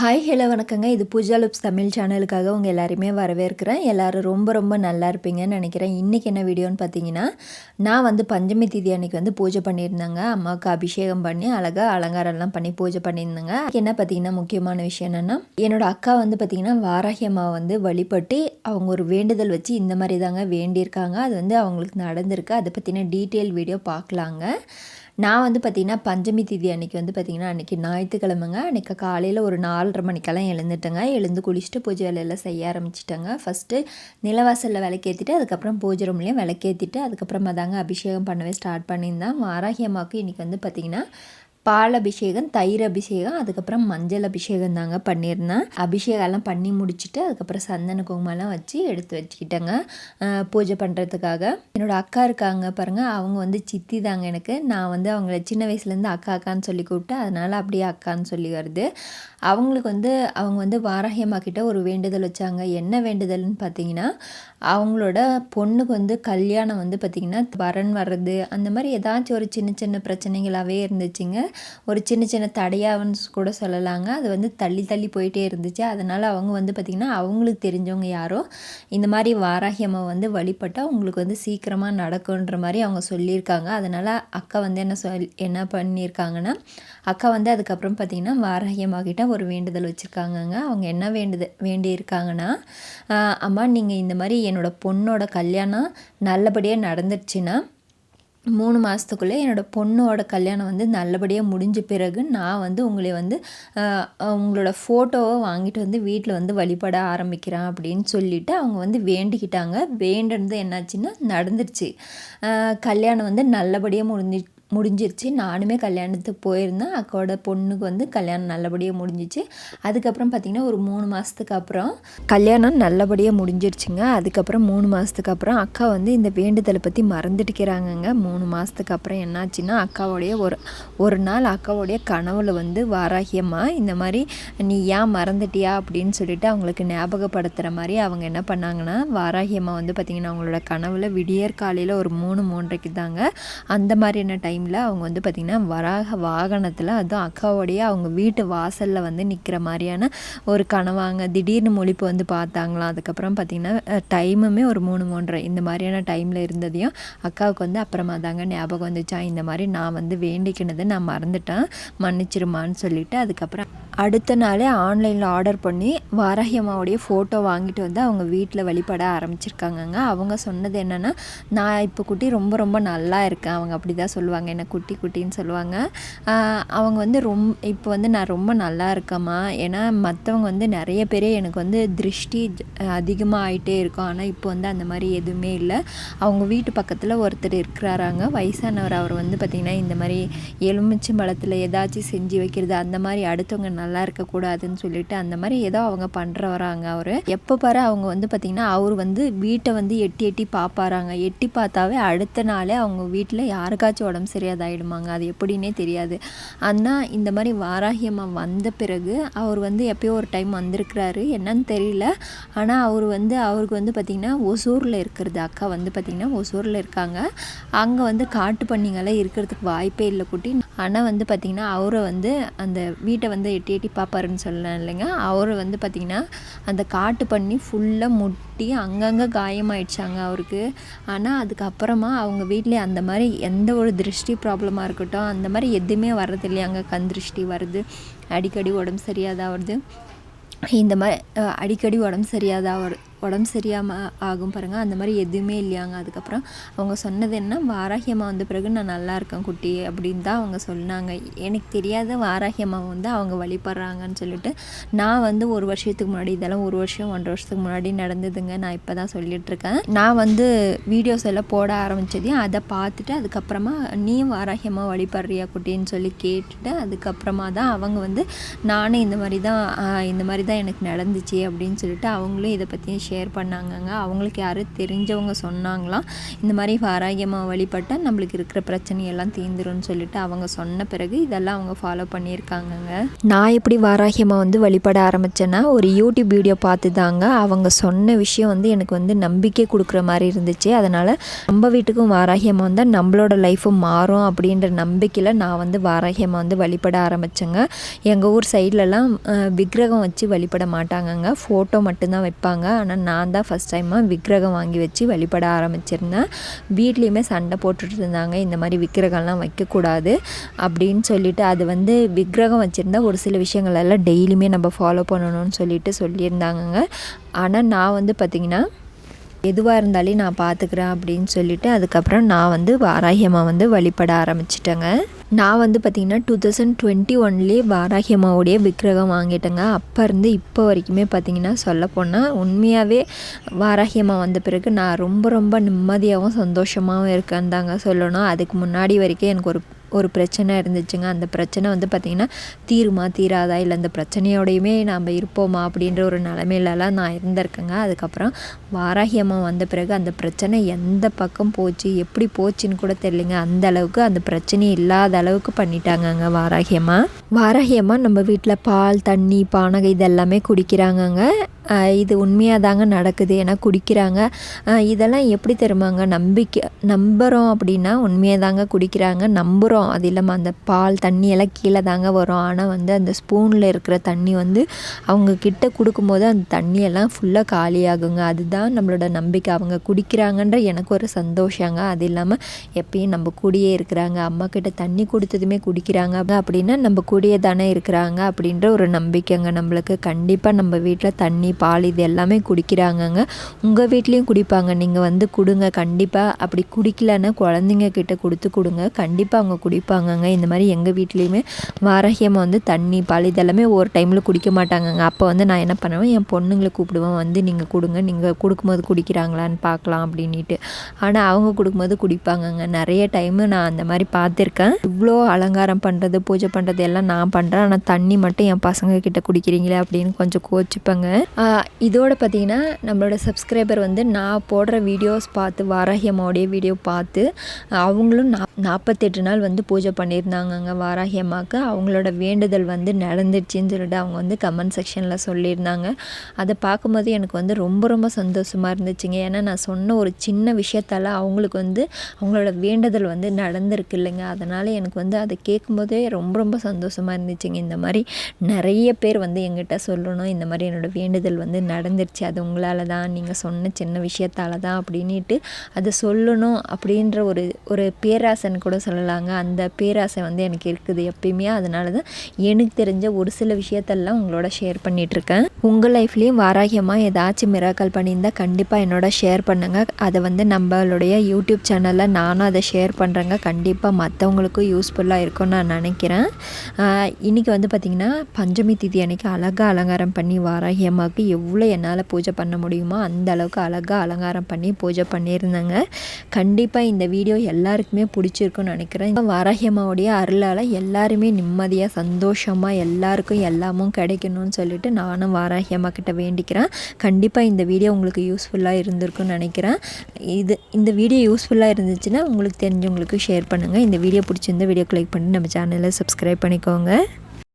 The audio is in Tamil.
ஹாய் ஹலோ வணக்கங்க. இது பூஜா லுப்ஸ் தமிழ் சேனலுக்காக உங்கள் எல்லாருமே வரவேற்கிறேன். எல்லோரும் ரொம்ப நல்லா இருப்பீங்கன்னு நினைக்கிறேன். இன்றைக்கி என்ன வீடியோன்னு பார்த்தீங்கன்னா, நான் வந்து பஞ்சமி திதி அன்றைக்கி வந்து பூஜை பண்ணியிருந்தேங்க. அம்மாவுக்கு அபிஷேகம் பண்ணி அழகாக அலங்காரம்லாம் பண்ணி பூஜை பண்ணியிருந்தேங்க. என்ன பார்த்தீங்கன்னா முக்கியமான விஷயம் என்னென்னா, என்னோடய அக்கா வந்து பார்த்திங்கன்னா வாராகி அம்மாவை வந்து வழிபட்டு அவங்க ஒரு வேண்டுதல் வச்சு இந்த மாதிரி தாங்க வேண்டியிருக்காங்க. அது வந்து அவங்களுக்கு நடந்திருக்கு. அதை பற்றின டீட்டெயில் வீடியோ பார்க்கலாங்க. நான் வந்து பார்த்திங்கன்னா பஞ்சமி திதி அன்றைக்கி வந்து பார்த்திங்கன்னா அன்றைக்கி ஞாயிற்றுக்கிழமைங்க. அன்றைக்கி காலையில் ஒரு 4:30 மணிக்கெல்லாம் எழுந்துட்டேங்க. எழுந்து குளிச்சுட்டு பூஜை வேலையெல்லாம் செய்ய ஆரம்பிச்சிட்டேங்க. ஃபஸ்ட்டு நிலவாசலில் விளக்கேற்றிட்டு அதுக்கப்புறம் பூஜை ரூம்லேயும் விளக்கேற்றிட்டு அதுக்கப்புறமா தாங்க அபிஷேகம் பண்ணவே ஸ்டார்ட் பண்ணியிருந்தேன். வாராகி அம்மாவுக்கு இன்றைக்கி வந்து பார்த்திங்கன்னா பால் அபிஷேகம், தயிர் அபிஷேகம், அதுக்கப்புறம் மஞ்சள் அபிஷேகம் தாங்க பண்ணியிருந்தேன். அபிஷேகம்லாம் பண்ணி முடிச்சுட்டு அதுக்கப்புறம் சந்தன குங்குமம்லாம் வச்சு எடுத்து வச்சுக்கிட்டேங்க பூஜை பண்ணுறதுக்காக. என்னோடய அக்கா இருக்காங்க பாருங்கள், அவங்க வந்து சித்தி தாங்க எனக்கு. நான் வந்து அவங்கள சின்ன வயசுலேருந்து அக்கா அக்கான்னு சொல்லி கூப்பிட்டேன். அதனால் அப்படியே அக்கான்னு சொல்லி வருது. அவங்க வந்து வாராகி அம்மா கிட்ட ஒரு வேண்டுதல் வச்சாங்க. என்ன வேண்டுதல்னு பார்த்தீங்கன்னா, அவங்களோட பொண்ணுக்கு வந்து கல்யாணம் வந்து பார்த்திங்கன்னா வரன் வர்றது அந்த மாதிரி ஏதாச்சும் ஒரு சின்ன சின்ன பிரச்சனைகளாகவே இருந்துச்சுங்க. ஒரு சின்ன சின்ன தடையாகன்னு கூட சொல்லலாங்க. அது வந்து தள்ளி தள்ளி போயிட்டே இருந்துச்சு. அதனால் அவங்க வந்து பார்த்திங்கன்னா அவங்களுக்கு தெரிஞ்சவங்க யாரோ இந்த மாதிரி வாராகி அம்மா வந்து வழிபட்டால் அவங்களுக்கு வந்து சீக்கிரமாக நடக்குன்ற மாதிரி அவங்க சொல்லியிருக்காங்க. அதனால் அக்கா வந்து என்ன பண்ணியிருக்காங்கன்னா, அக்கா வந்து அதுக்கப்புறம் பார்த்திங்கன்னா வாராகி அம்மா கிட்ட ஒரு வேண்டுதல் வச்சுருக்காங்கங்க. அவங்க என்ன வேண்டியிருக்காங்கன்னா, அம்மா நீங்கள் இந்த மாதிரி என்னோடய பொண்ணோட கல்யாணம் நல்லபடியாக நடந்துடுச்சுன்னா 3 மாதத்துக்குள்ளே என்னோடய பொண்ணோட கல்யாணம் வந்து நல்லபடியாக முடிஞ்ச பிறகு நான் வந்து உங்களை வந்து உங்களோட ஃபோட்டோவை வாங்கிட்டு வந்து வீட்டில் வந்து வழிபட ஆரம்பிக்கிறேன் அப்படின்னு சொல்லிவிட்டு அவங்க வந்து வேண்டிக்கிட்டாங்க. வேண்டுனது என்னாச்சுன்னா நடந்துருச்சு. கல்யாணம் வந்து நல்லபடியாக முடிஞ்சிருச்சு. நானுமே கல்யாணத்துக்கு போயிருந்தேன். அக்காவோட பொண்ணுக்கு வந்து கல்யாணம் நல்லபடியாக முடிஞ்சிச்சு. அதுக்கப்புறம் பார்த்திங்கன்னா ஒரு 3 மாதத்துக்கு அப்புறம் கல்யாணம் நல்லபடியாக முடிஞ்சிருச்சுங்க. அதுக்கப்புறம் 3 மாதத்துக்கு அப்புறம் அக்கா வந்து இந்த வேண்டுதலை பற்றி மறந்துட்டுக்கிறாங்கங்க. 3 மாதத்துக்கு அப்புறம் என்னாச்சுன்னா, அக்காவோடைய ஒரு நாள் அக்காவோடைய கனவுல வந்து வாராகி அம்மா இந்த மாதிரி நீ ஏன் மறந்துட்டியா அப்படின்னு சொல்லிட்டு அவங்களுக்கு ஞாபகப்படுத்துகிற மாதிரி அவங்க என்ன பண்ணாங்கன்னா, வாராகி அம்மா வந்து பார்த்திங்கன்னா அவங்களோட கனவுல விடியற் காலையில் ஒரு 3:30 தாங்க அந்த மாதிரியான டைம் அவங்க வந்து பார்த்திங்கன்னா வராக வாகனத்தில், அதுவும் அக்காவோடைய அவங்க வீட்டு வாசலில் வந்து நிற்கிற மாதிரியான ஒரு கனவாங்க. திடீர்னு முழிப்பு வந்து பார்த்தாங்களாம். அதுக்கப்புறம் பார்த்திங்கன்னா டைமுமே ஒரு 3:30 இந்த மாதிரியான டைமில் இருந்ததையும் அக்காவுக்கு வந்து அப்புறமா தாங்க ஞாபகம் வந்துச்சா, இந்த மாதிரி நான் வந்து வேண்டிக்கினது நான் மறந்துட்டேன், மன்னிச்சிருமான்னு சொல்லிவிட்டு அதுக்கப்புறம் அடுத்த நாளே ஆன்லைனில் ஆர்டர் பண்ணி வாராகி அம்மாவுடைய ஃபோட்டோ வாங்கிட்டு வந்து அவங்க வீட்டில் வழிபட ஆரம்பிச்சிருக்காங்கங்க. அவங்க சொன்னது என்னென்னா, நான் இப்போ குட்டி ரொம்ப நல்லா இருக்கேன். அவங்க அப்படி தான் சொல்லுவாங்க, என்ன குட்டின்னு சொல்லுவாங்க. அவங்க வந்து இப்போ வந்து நான் ரொம்ப நல்லா இருக்கேம்மா, ஏன்னா மற்றவங்க வந்து நிறைய பேர் எனக்கு வந்து திருஷ்டி அதிகமாக ஆகிட்டே இருக்கும். ஆனால் இப்போ வந்து அந்த மாதிரி எதுவுமே இல்லை. அவங்க வீட்டு பக்கத்தில் ஒருத்தர் இருக்கிறாராங்க, வயசானவர். அவர் வந்து பார்த்திங்கன்னா இந்த மாதிரி எலுமிச்சம்பழத்தில் ஏதாச்சும் செஞ்சு வைக்கிறது அந்த மாதிரி அடுத்தவங்க நல்லா இருக்கக்கூடாதுன்னு சொல்லிட்டு அந்த மாதிரி ஏதோ அவங்க பண்ணுறவராங்க. அவர் எப்போ பாரு அவங்க வந்து பார்த்திங்கன்னா அவர் வந்து வீட்டை வந்து எட்டி பார்ப்பாராங்க. எட்டி பார்த்தாவே அடுத்த நாளே அவங்க வீட்டில் யாருக்காச்சும் உடம்பு சரியாதாயிடுமாங்க. அது எப்படின்னே தெரியாது. ஆனால் இந்த மாதிரி வாராகி அம்மா வந்த பிறகு அவர் வந்து எப்போயோ ஒரு டைம் வந்திருக்கிறாரு, என்னன்னு தெரியல. ஆனால் அவருக்கு வந்து பார்த்திங்கன்னா ஒசூரில் இருக்கிறது. அக்கா வந்து பார்த்திங்கன்னா ஒசூரில் இருக்காங்க. அங்கே வந்து காட்டு பண்ணிங்கெல்லாம் இருக்கிறதுக்கு வாய்ப்பே இல்லை குட்டி. ஆனால் வந்து பார்த்திங்கன்னா அவரை வந்து அந்த வீட்டை வந்து எட்டி பார்ப்பாருன்னு சொல்லலாம் இல்லைங்க. அவர் வந்து பார்த்திங்கன்னா அந்த காட்டு பண்ணி ஃபுல்லாக முட்டி அங்கங்கே காயமாயிடுச்சாங்க அவருக்கு. ஆனால் அதுக்கப்புறமா அவங்க வீட்டிலே அந்த மாதிரி எந்த ஒரு திருஷ்டி ப்ராப்ளமாக இருக்கட்டும் அந்த மாதிரி எதுவுமே வர்றது இல்லையாங்க. கண் திருஷ்டி வருது, அடிக்கடி உடம்பு சரியாதான் வருது, இந்த மாதிரி அடிக்கடி உடம்பு சரியாமல் ஆகும் பாருங்கள், அந்த மாதிரி எதுவுமே இல்லையாங்க. அதுக்கப்புறம் அவங்க சொன்னது என்ன, வாராகி அம்மா வந்த பிறகு நான் நல்லா இருக்கேன் குட்டி அப்படின்னு தான் அவங்க சொன்னாங்க. எனக்கு தெரியாத வாராகி அம்மா வந்து அவங்க வழிபடுறாங்கன்னு சொல்லிட்டு நான் வந்து ஒரு வருஷத்துக்கு முன்னாடி, இதெல்லாம் 1 வருஷம் 1.5 வருஷத்துக்கு முன்னாடி நடந்ததுங்க. நான் இப்போ தான் சொல்லிகிட்ருக்கேன். நான் வந்து வீடியோஸ் எல்லாம் போட ஆரம்பித்ததையும் அதை பார்த்துட்டு அதுக்கப்புறமா நீயும் வாராகி அம்மா வழிபடுறியா குட்டின்னு சொல்லி கேட்டுட்டு அதுக்கப்புறமா தான் அவங்க வந்து நானும் இந்த மாதிரி தான் எனக்கு நடந்துச்சு அப்படின்னு சொல்லிட்டு அவங்களும் இதை பற்றி ஷேர் பண்ணாங்கங்க. அவங்களுக்கு யாரும் தெரிஞ்சவங்க சொன்னாங்களாம், இந்த மாதிரி வாராகி அம்மா வழிபட்டால் நம்மளுக்கு இருக்கிற பிரச்சனையெல்லாம் தீர்ந்துரும்னு சொல்லிட்டு அவங்க சொன்ன பிறகு இதெல்லாம் அவங்க ஃபாலோ பண்ணியிருக்காங்கங்க. நான் எப்படி வாராகி அம்மா வந்து வழிபட ஆரம்பித்தேன்னா, ஒரு யூடியூப் வீடியோ பார்த்து தாங்க. அவங்க சொன்ன விஷயம் வந்து எனக்கு வந்து நம்பிக்கை கொடுக்குற மாதிரி இருந்துச்சு. அதனால் நம்ம வீட்டுக்கும் வாராகி அம்மா வந்தால் நம்மளோட லைஃப்பும் மாறும் அப்படின்ற நம்பிக்கையில் நான் வந்து வாராகி அம்மா வந்து வழிபட ஆரம்பித்தேங்க. எங்கள் ஊர் சைட்லலாம் விக்கிரகம் வச்சு வழிபட மாட்டாங்கங்க, ஃபோட்டோ மட்டும்தான் வைப்பாங்க. ஆனால் நான் தான் ஃபஸ்ட் டைமாக விக்கிரகம் வாங்கி வச்சு வழிபட ஆரம்பிச்சிருந்தேன். வீட்லேயுமே சண்டை போட்டுட்டு இருந்தாங்க, இந்த மாதிரி விக்கிரகம்லாம் வைக்கக்கூடாது அப்படின்னு சொல்லிட்டு. அது வந்து விக்கிரகம் வச்சுருந்தா ஒரு சில விஷயங்கள் எல்லாம் டெய்லியுமே நம்ம ஃபாலோ பண்ணணும்னு சொல்லிட்டு சொல்லியிருந்தாங்கங்க. ஆனால் நான் வந்து பார்த்திங்கன்னா எதுவாக இருந்தாலும் நான் பார்த்துக்கிறேன் அப்படின்னு சொல்லிட்டு அதுக்கப்புறம் நான் வந்து வாராகி அம்மா வந்து வழிபட ஆரம்பிச்சிட்டேங்க. நான் வந்து பார்த்திங்கன்னா 2021 வாராகி அம்மாவுடைய விக்கிரகம் வாங்கிட்டேங்க. அப்போ இருந்து இப்போ வரைக்குமே பார்த்திங்கன்னா சொல்லப்போனால் உண்மையாகவே வாராகி அம்மா வந்த பிறகு நான் ரொம்ப ரொம்ப நிம்மதியாகவும் சந்தோஷமாகவும் இருக்கேன்னு தாங்க சொல்லணும். அதுக்கு முன்னாடி வரைக்கும் எனக்கு ஒரு பிரச்சனை இருந்துச்சுங்க. அந்த பிரச்சனை வந்து பார்த்திங்கன்னா தீருமா தீராதா, இல்லை அந்த பிரச்சனையோடையுமே நாம் இருப்போமா அப்படின்ற ஒரு நிலமையிலலாம் நான் இருந்திருக்கேங்க. அதுக்கப்புறம் வாராகி அம்மா வந்த பிறகு அந்த பிரச்சனை எந்த பக்கம் போச்சு, எப்படி போச்சுன்னு கூட தெரியலைங்க. அந்த அளவுக்கு அந்த பிரச்சனையே இல்லாத அளவுக்கு பண்ணிட்டாங்கங்க வாராகி அம்மா. வாராகி அம்மா நம்ம வீட்டில் பால், தண்ணி, பானகம் இதெல்லாமே குடிக்கிறாங்கங்க. இது உண்மையாக தாங்க நடக்குது. ஏன்னா குடிக்கிறாங்க. இதெல்லாம் எப்படி தெரியுமாங்க, நம்புகிறோம் அப்படின்னா உண்மையாக தாங்க குடிக்கிறாங்க, நம்புகிறோம். அது இல்லாமல் அந்த பால் தண்ணியெல்லாம் கீழே தாங்க வரும். ஆனால் வந்து அந்த ஸ்பூனில் இருக்கிற தண்ணி வந்து அவங்க கிட்ட கொடுக்கும்போது அந்த தண்ணியெல்லாம் ஃபுல்லாக காலியாகுங்க. அதுதான் நம்மளோட நம்பிக்கை. அவங்க குடிக்கிறாங்கன்ற எனக்கு ஒரு சந்தோஷங்க. அது இல்லாமல் எப்பயும் நம்ம கூடயே இருக்கிறாங்க, அம்மா கிட்ட தண்ணி கொடுத்ததுமே குடிக்கிறாங்க அப்படின்னா நம்ம கூடயே தானே இருக்கிறாங்க அப்படின்ற ஒரு நம்பிக்கைங்க நம்மளுக்கு. கண்டிப்பாக நம்ம வீட்டில் தண்ணி, பால் இது எல்லாமே குடிக்கிறாங்கங்க. உங்கள் வீட்லேயும் குடிப்பாங்க, நீங்கள் வந்து கொடுங்க கண்டிப்பாக. அப்படி குடிக்கலன்னா குழந்தைங்க கிட்ட கொடுங்க, கண்டிப்பாக அவங்க குடிப்பாங்கங்க. இந்த மாதிரி எங்கள் வீட்லேயுமே வாராகி அம்மா வந்து தண்ணி, பால் இதெல்லாமே ஒரு டைமில் குடிக்க மாட்டாங்கங்க. அப்போ வந்து நான் என்ன பண்ணுவேன், என் பொண்ணுங்களை கூப்பிடுவேன், வந்து நீங்கள் கொடுங்க, நீங்கள் கொடுக்கும்போது குடிக்கிறாங்களான்னு பார்க்கலாம் அப்படின்ட்டு. ஆனால் அவங்க கொடுக்கும்போது குடிப்பாங்கங்க. நிறைய டைமு நான் அந்த மாதிரி பார்த்துருக்கேன். இவ்வளோ அலங்காரம் பண்ணுறது, பூஜை பண்ணுறது எல்லாம் நான் பண்ணுறேன், ஆனால் தண்ணி மட்டும் என் பசங்க கிட்ட குடிக்கிறீங்களே அப்படின்னு கொஞ்சம் கோச்சிப்பேங்க. இதோட பார்த்திங்கன்னா நம்மளோட சப்ஸ்கிரைபர் வந்து நான் போடுற வீடியோஸ் பார்த்து, வாராகி அம்மாவுடைய வீடியோ பார்த்து அவங்களும் 48 நாள் வந்து பூஜை பண்ணியிருந்தாங்கங்க வாராகி அம்மாவுக்கு. அவங்களோட வேண்டுதல் வந்து நடந்துடுச்சின்னு சொல்லிட்டு அவங்க வந்து கமெண்ட் செக்ஷனில் சொல்லியிருந்தாங்க. அதை பார்க்கும்போது எனக்கு வந்து ரொம்ப ரொம்ப சந்தோஷமாக இருந்துச்சுங்க. ஏன்னா நான் சொன்ன ஒரு சின்ன விஷயத்தால் அவங்களுக்கு வந்து அவங்களோட வேண்டுதல் வந்து நடந்திருக்கு இல்லைங்க. அதனால் எனக்கு வந்து அதை கேட்கும்போதே ரொம்ப ரொம்ப சந்தோஷமாக இருந்துச்சுங்க. இந்த மாதிரி நிறைய பேர் வந்து எங்கிட்ட சொல்லணும், இந்த மாதிரி என்னோடய வேண்டுதல் வந்து நடந்துருச்சு, அது உங்களால் தான், நீங்கள் சொன்ன சின்ன விஷயத்தால் தான் அப்படின்ட்டு அதை சொல்லணும் அப்படின்ற ஒரு பேராசைன்னு கூட சொல்லலாங்க. அந்த பேராசை வந்து எனக்கு இருக்குது எப்பயுமே. அதனால தான் எனக்கு தெரிஞ்ச ஒரு சில விஷயத்தெல்லாம் உங்களோட ஷேர் பண்ணிகிட்ருக்கேன். உங்கள் லைஃப்லேயும் வாராகி அம்மா ஏதாச்சும் மிராக்கல் பண்ணியிருந்தால் கண்டிப்பாக என்னோட ஷேர் பண்ணுங்கள். அதை வந்து நம்மளுடைய யூடியூப் சேனலில் நானும் அதை ஷேர் பண்ணுறேங்க. கண்டிப்பாக மற்றவங்களுக்கும் யூஸ்ஃபுல்லாக இருக்கும்னு நான் நினைக்கிறேன். இன்றைக்கி வந்து பார்த்திங்கன்னா பஞ்சமி திதி அன்றைக்கி அழகாக அலங்காரம் பண்ணி வாராகி அம்மாவுக்கு எவ்வளோ என்னால் பூஜை பண்ண முடியுமோ அந்த அளவுக்கு அழகாக அலங்காரம் பண்ணி பூஜை பண்ணியிருந்தேங்க. கண்டிப்பாக இந்த வீடியோ எல்லாருக்குமே பிடிச்சிருக்குன்னு நினைக்கிறேன். வாராகி அம்மாவுடைய அருளால் எல்லாருமே நிம்மதியாக சந்தோஷமாக எல்லாருக்கும் எல்லாமும் கிடைக்கணும்னு சொல்லிட்டு நானும் வாராகி அம்மா கிட்ட வேண்டிக்கிறேன். கண்டிப்பாக இந்த வீடியோ உங்களுக்கு யூஸ்ஃபுல்லாக இருந்திருக்குன்னு நினைக்கிறேன். இந்த வீடியோ யூஸ்ஃபுல்லாக இருந்துச்சுன்னா உங்களுக்கு தெரிஞ்சவங்களுக்கு ஷேர் பண்ணுங்கள். இந்த வீடியோ பிடிச்சிருந்த வீடியோக்கு லைக் பண்ணி நம்ம சேனலை சப்ஸ்கிரைப் பண்ணிக்கோங்க.